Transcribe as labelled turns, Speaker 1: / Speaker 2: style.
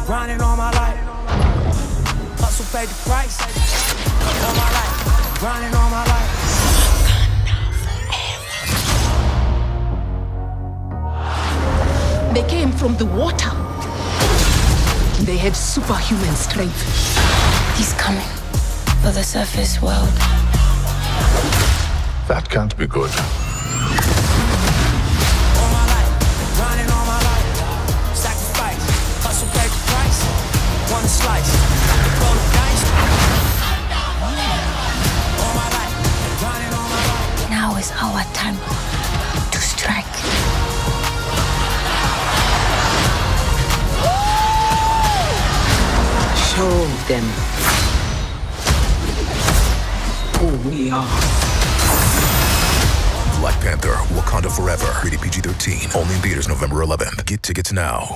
Speaker 1: grinding all my life. Hustle paid the price. All my life, grinding all my life.
Speaker 2: They came from the water. They had superhuman strength.
Speaker 3: He's coming for the surface world.
Speaker 4: That can't be good.
Speaker 1: All my life, grinding all my life. Sacrifice, hustle paid the price. One slice, roll the dice. All my life, grinding all my life.
Speaker 3: Now is our time to strike.
Speaker 2: Show them who we are.
Speaker 5: Black Panther, Wakanda Forever. Rated PG-13. Only in theaters November 11th. Get tickets now.